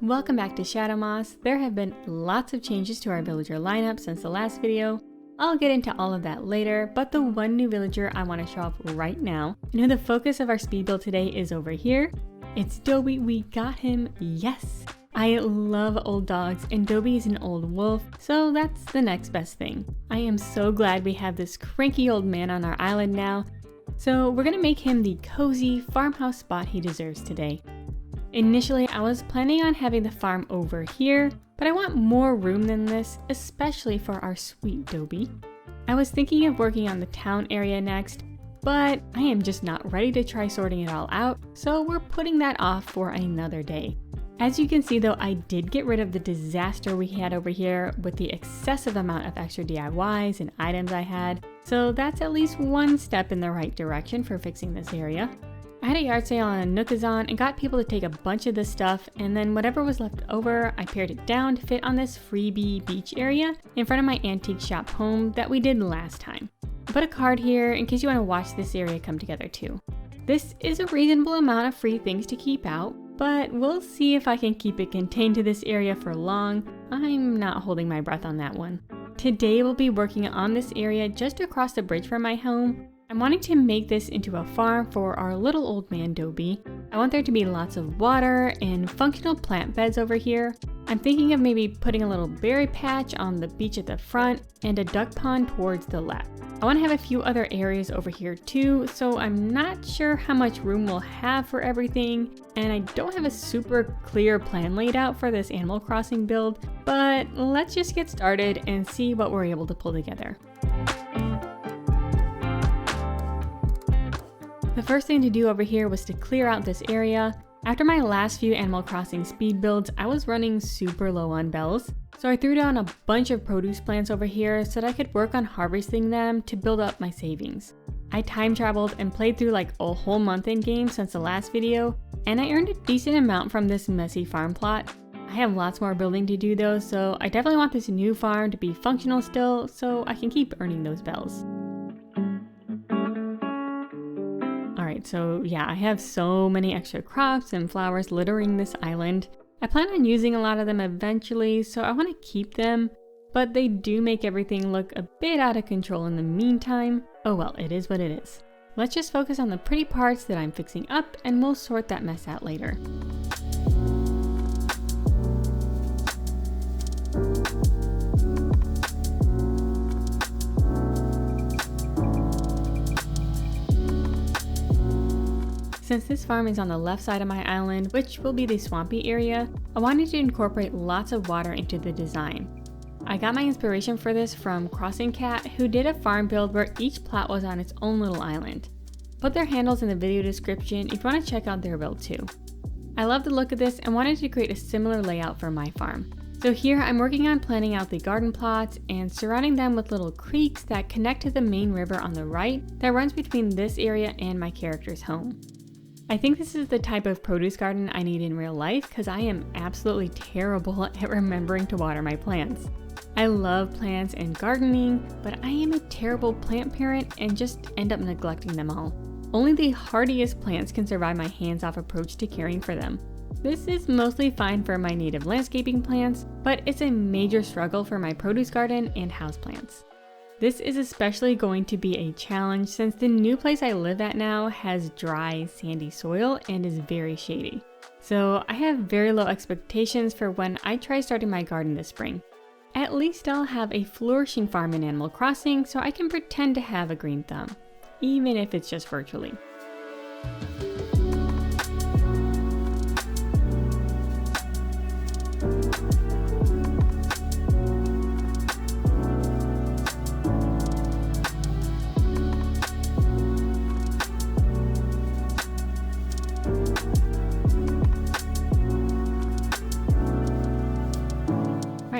Welcome back to Shadow Moss. There have been lots of changes to our villager lineup since the last video. I'll get into all of that later, but the one new villager I want to show off right now, and who the focus of our speed build today is over here, it's Dobie. We got him, yes! I love old dogs, and Dobie is an old wolf, so that's the next best thing. I am so glad we have this cranky old man on our island now, so we're gonna make him the cozy farmhouse spot he deserves today. Initially, I was planning on having the farm over here, but I want more room than this, especially for our sweet Dobie. I was thinking of working on the town area next, but I am just not ready to try sorting it all out, so we're putting that off for another day. As you can see though, I did get rid of the disaster we had over here with the excessive amount of extra DIYs and items I had, so that's at least one step in the right direction for fixing this area. I had a yard sale on a Nookazon and got people to take a bunch of this stuff, and then whatever was left over, I pared it down to fit on this freebie beach area in front of my antique shop home that we did last time. I put a card here in case you want to watch this area come together too. This is a reasonable amount of free things to keep out, but we'll see if I can keep it contained to this area for long. I'm not holding my breath on that one. Today we'll be working on this area just across the bridge from my home. I'm wanting to make this into a farm for our little old man Dobie. I want there to be lots of water and functional plant beds over here. I'm thinking of maybe putting a little berry patch on the beach at the front and a duck pond towards the left. I want to have a few other areas over here too, so I'm not sure how much room we'll have for everything, and I don't have a super clear plan laid out for this Animal Crossing build, but let's just get started and see what we're able to pull together. The first thing to do over here was to clear out this area. After my last few Animal Crossing speed builds, I was running super low on bells, so I threw down a bunch of produce plants over here so that I could work on harvesting them to build up my savings. I time traveled and played through like a whole month in game since the last video, and I earned a decent amount from this messy farm plot. I have lots more building to do though, so I definitely want this new farm to be functional still so I can keep earning those bells. So yeah, I have so many extra crops and flowers littering this island. I plan on using a lot of them eventually, so I want to keep them, but they do make everything look a bit out of control in the meantime. Oh well, it is what it is. Let's just focus on the pretty parts that I'm fixing up, and we'll sort that mess out later. Since this farm is on the left side of my island, which will be the swampy area, I wanted to incorporate lots of water into the design. I got my inspiration for this from Crossing Cat, who did a farm build where each plot was on its own little island. Put their handles in the video description if you want to check out their build too. I love the look of this and wanted to create a similar layout for my farm. So here I'm working on planning out the garden plots and surrounding them with little creeks that connect to the main river on the right that runs between this area and my character's home. I think this is the type of produce garden I need in real life because I am absolutely terrible at remembering to water my plants. I love plants and gardening, but I am a terrible plant parent and just end up neglecting them all. Only the hardiest plants can survive my hands-off approach to caring for them. This is mostly fine for my native landscaping plants, but it's a major struggle for my produce garden and houseplants. This is especially going to be a challenge since the new place I live at now has dry, sandy soil and is very shady. So I have very low expectations for when I try starting my garden this spring. At least I'll have a flourishing farm in Animal Crossing so I can pretend to have a green thumb, even if it's just virtually.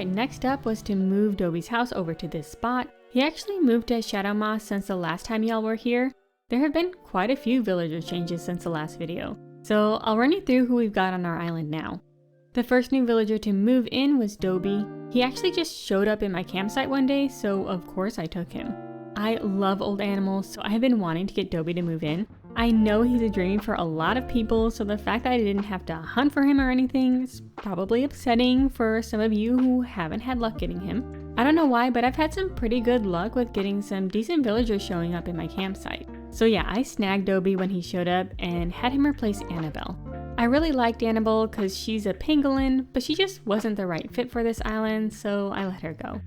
Next up was to move Dobie's house over to this spot. He actually moved to Shadow Moss since the last time y'all were here. There have been quite a few villager changes since the last video, so I'll run you through who we've got on our island now. The first new villager to move in was Dobie. He actually just showed up in my campsite one day, so of course I took him. I love old animals, so I have been wanting to get Dobie to move in. I know he's a dream for a lot of people, so the fact that I didn't have to hunt for him or anything is probably upsetting for some of you who haven't had luck getting him. I don't know why, but I've had some pretty good luck with getting some decent villagers showing up in my campsite. So yeah, I snagged Dobie when he showed up and had him replace Annabelle. I really liked Annabelle because she's a pangolin, but she just wasn't the right fit for this island, so I let her go.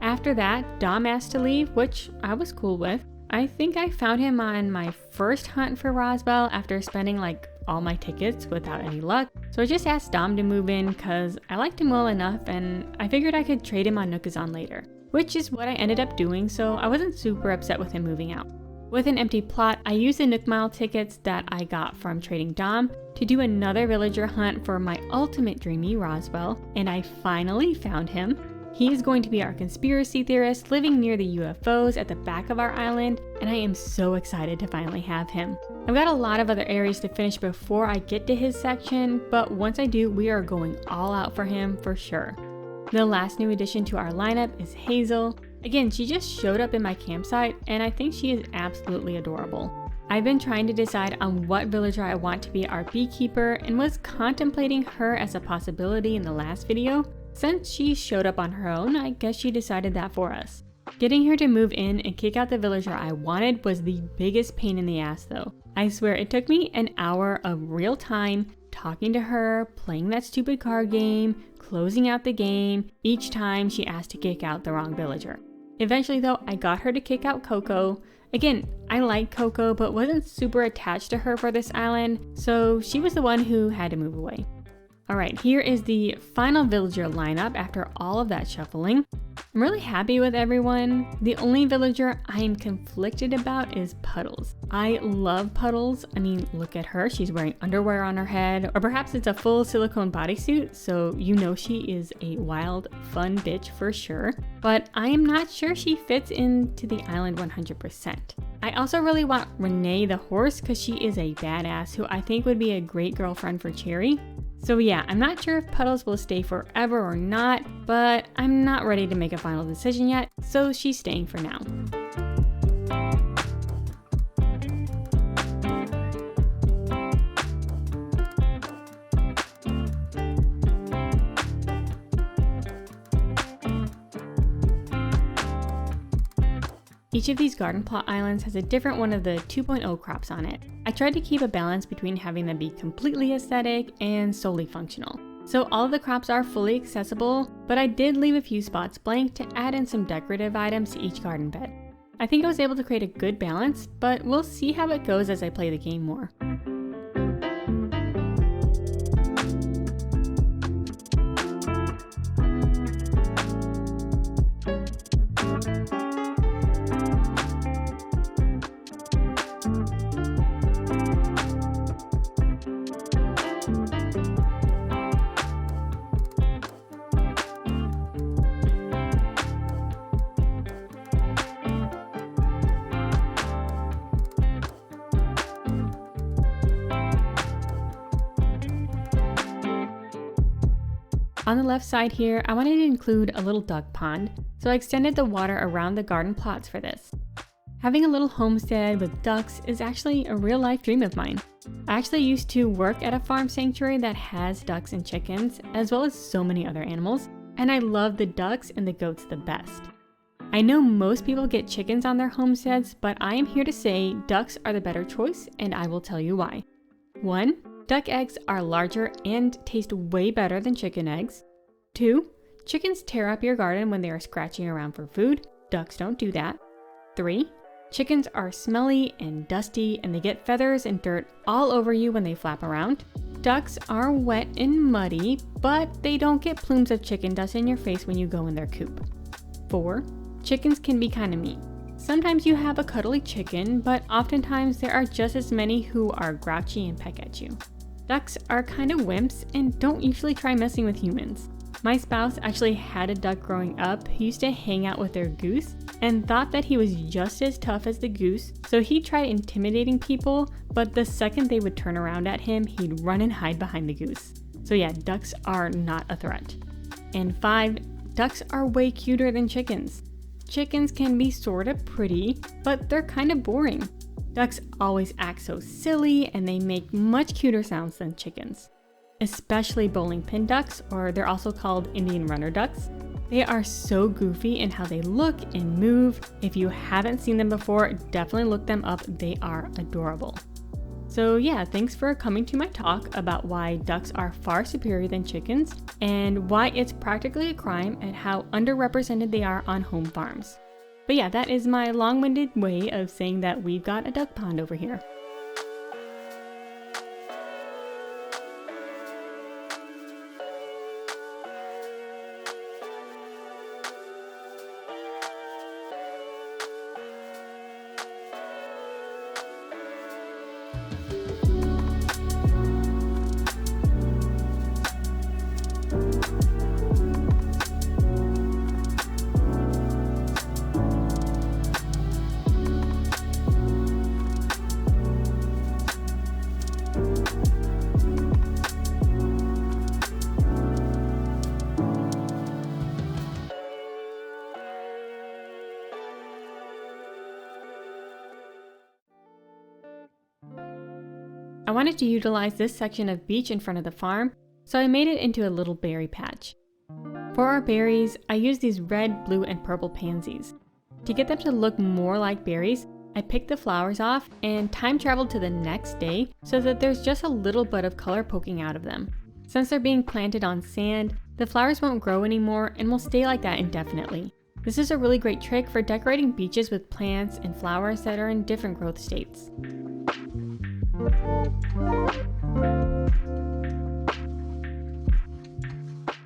After that, Dom asked to leave, which I was cool with. I think I found him on my first hunt for Roswell after spending like all my tickets without any luck. So I just asked Dom to move in because I liked him well enough and I figured I could trade him on Nookazon later, which is what I ended up doing, so I wasn't super upset with him moving out. With an empty plot, I used the Nook Mile tickets that I got from trading Dom to do another villager hunt for my ultimate dreamy Roswell, and I finally found him. He is going to be our conspiracy theorist living near the UFOs at the back of our island, and I am so excited to finally have him. I've got a lot of other areas to finish before I get to his section, but once I do, we are going all out for him for sure. The last new addition to our lineup is Hazel. Again, she just showed up in my campsite, and I think she is absolutely adorable. I've been trying to decide on what villager I want to be our beekeeper and was contemplating her as a possibility in the last video. Since she showed up on her own, I guess she decided that for us. Getting her to move in and kick out the villager I wanted was the biggest pain in the ass though. I swear it took me an hour of real time talking to her, playing that stupid card game, closing out the game, each time she asked to kick out the wrong villager. Eventually though, I got her to kick out Coco. Again, I like Coco but wasn't super attached to her for this island, so she was the one who had to move away. Alright, here is the final villager lineup after all of that shuffling. I'm really happy with everyone. The only villager I am conflicted about is Puddles. I love Puddles. I mean, look at her. She's wearing underwear on her head, or perhaps it's a full silicone bodysuit, so you know she is a wild, fun bitch for sure. But I am not sure she fits into the island 100%. I also really want Renee the horse because she is a badass who I think would be a great girlfriend for Cherry. So yeah, I'm not sure if Puddles will stay forever or not, but I'm not ready to make a final decision yet, so she's staying for now. Each of these garden plot islands has a different one of the 2.0 crops on it. I tried to keep a balance between having them be completely aesthetic and solely functional. So all of the crops are fully accessible, but I did leave a few spots blank to add in some decorative items to each garden bed. I think I was able to create a good balance, but we'll see how it goes as I play the game more. On the left side here, I wanted to include a little duck pond, so I extended the water around the garden plots for this. Having a little homestead with ducks is actually a real life dream of mine. I actually used to work at a farm sanctuary that has ducks and chickens, as well as so many other animals, and I love the ducks and the goats the best. I know most people get chickens on their homesteads, but I am here to say ducks are the better choice, and I will tell you why. 1. Duck eggs are larger and taste way better than chicken eggs. 2. Chickens tear up your garden when they are scratching around for food. Ducks don't do that. 3. Chickens are smelly and dusty and they get feathers and dirt all over you when they flap around. Ducks are wet and muddy, but they don't get plumes of chicken dust in your face when you go in their coop. 4. Chickens can be kind of mean. Sometimes you have a cuddly chicken, but oftentimes there are just as many who are grouchy and peck at you. Ducks are kind of wimps and don't usually try messing with humans. My spouse actually had a duck growing up who used to hang out with their goose and thought that he was just as tough as the goose, so he tried intimidating people, but the second they would turn around at him, he'd run and hide behind the goose. So yeah, ducks are not a threat. And 5, ducks are way cuter than chickens. Chickens can be sorta pretty, but they're kind of boring. Ducks always act so silly and they make much cuter sounds than chickens. Especially bowling pin ducks, or they're also called Indian runner ducks. They are so goofy in how they look and move. If you haven't seen them before, definitely look them up. They are adorable. So yeah, thanks for coming to my talk about why ducks are far superior than chickens and why it's practically a crime and how underrepresented they are on home farms. But yeah, that is my long-winded way of saying that we've got a duck pond over here. I wanted to utilize this section of beach in front of the farm, so I made it into a little berry patch. For our berries, I used these red, blue, and purple pansies. To get them to look more like berries, I picked the flowers off and time traveled to the next day so that there's just a little bit of color poking out of them. Since they're being planted on sand, the flowers won't grow anymore and will stay like that indefinitely. This is a really great trick for decorating beaches with plants and flowers that are in different growth states.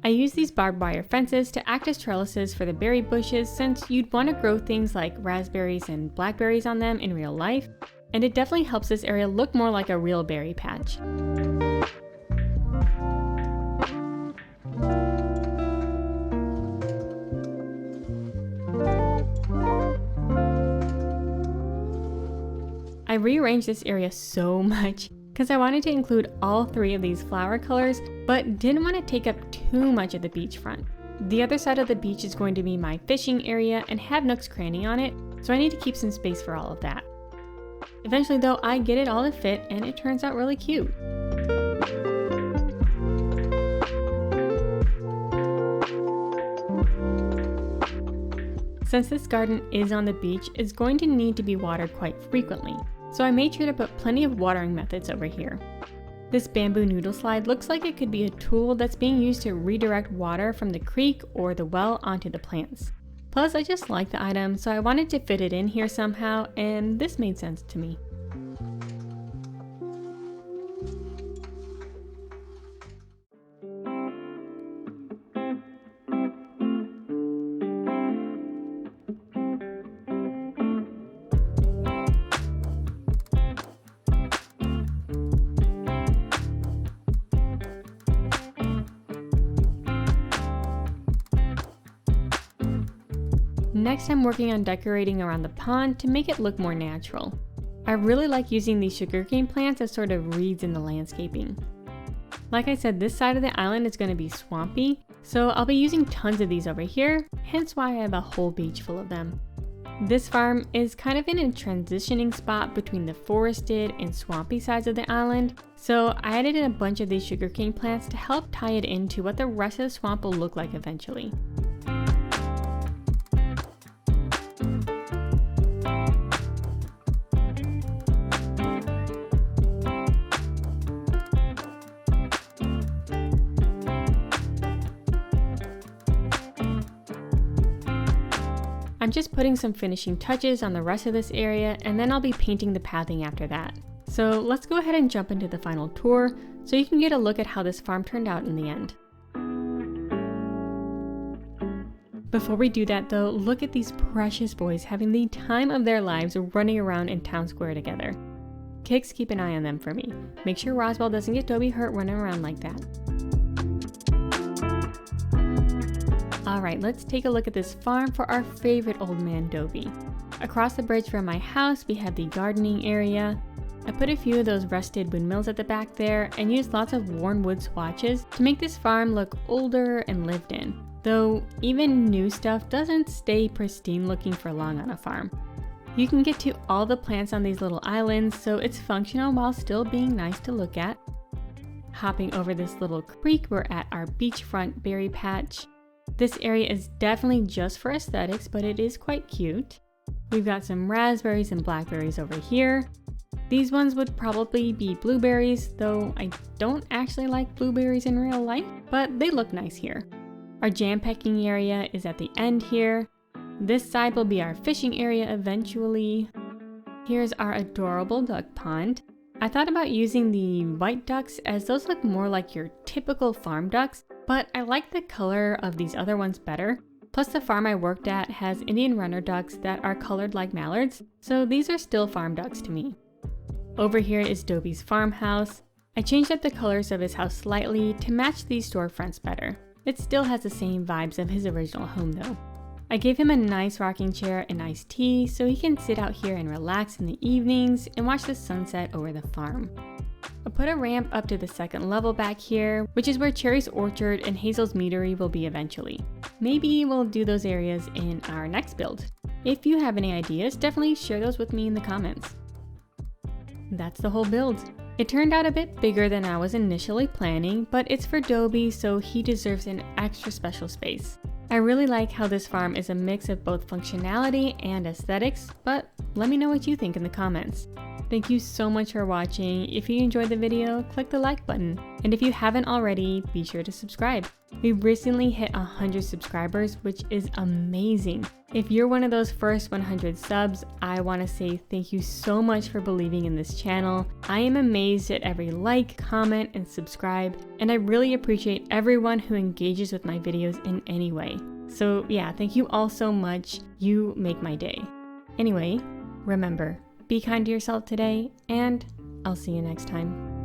I use these barbed wire fences to act as trellises for the berry bushes since you'd want to grow things like raspberries and blackberries on them in real life, and it definitely helps this area look more like a real berry patch. I rearranged this area so much because I wanted to include all 3 of these flower colors, but didn't want to take up too much of the beachfront. The other side of the beach is going to be my fishing area and have nooks cranny on it, so I need to keep some space for all of that. Eventually though, I get it all to fit and it turns out really cute. Since this garden is on the beach, it's going to need to be watered quite frequently, so I made sure to put plenty of watering methods over here. This bamboo noodle slide looks like it could be a tool that's being used to redirect water from the creek or the well onto the plants. Plus, I just like the item, so I wanted to fit it in here somehow, and this made sense to me. Next, I'm working on decorating around the pond to make it look more natural. I really like using these sugarcane plants as sort of reeds in the landscaping. Like I said, this side of the island is going to be swampy, so I'll be using tons of these over here, hence why I have a whole beach full of them. This farm is kind of in a transitioning spot between the forested and swampy sides of the island, so I added in a bunch of these sugarcane plants to help tie it into what the rest of the swamp will look like eventually. I'm just putting some finishing touches on the rest of this area, and then I'll be painting the pathing after that. So let's go ahead and jump into the final tour so you can get a look at how this farm turned out in the end. Before we do that though, look at these precious boys having the time of their lives running around in town square together. Kicks, keep an eye on them for me. Make sure Roswell doesn't get Dobie hurt running around like that. Alright, let's take a look at this farm for our favorite old man, Dobie. Across the bridge from my house, we have the gardening area. I put a few of those rusted windmills at the back there and used lots of worn wood swatches to make this farm look older and lived in. Though even new stuff doesn't stay pristine looking for long on a farm. You can get to all the plants on these little islands, so it's functional while still being nice to look at. Hopping over this little creek, we're at our beachfront berry patch. This area is definitely just for aesthetics, but it is quite cute. We've got some raspberries and blackberries over here. These ones would probably be blueberries, though I don't actually like blueberries in real life, but they look nice here. Our jam pecking area is at the end here. This side will be our fishing area eventually. Here's our adorable duck pond. I thought about using the white ducks as those look more like your typical farm ducks, but I like the color of these other ones better. Plus the farm I worked at has Indian runner ducks that are colored like mallards, so these are still farm ducks to me. Over here is Dobie's farmhouse. I changed up the colors of his house slightly to match these storefronts better. It still has the same vibes of his original home though. I gave him a nice rocking chair and iced tea so he can sit out here and relax in the evenings and watch the sunset over the farm. I put a ramp up to the second level back here, which is where Cherry's orchard and Hazel's meadery will be eventually. Maybe we'll do those areas in our next build. If you have any ideas, definitely share those with me in the comments. That's the whole build. It turned out a bit bigger than I was initially planning, but it's for Dobie, so he deserves an extra special space. I really like how this farm is a mix of both functionality and aesthetics, but let me know what you think in the comments. Thank you so much for watching. If you enjoyed the video, click the like button. And if you haven't already, be sure to subscribe. We recently hit 100 subscribers, which is amazing. If you're one of those first 100 subs, I want to say thank you so much for believing in this channel. I am amazed at every like, comment, and subscribe, and I really appreciate everyone who engages with my videos in any way. So yeah, thank you all so much. You make my day. Anyway, remember, be kind to yourself today, and I'll see you next time.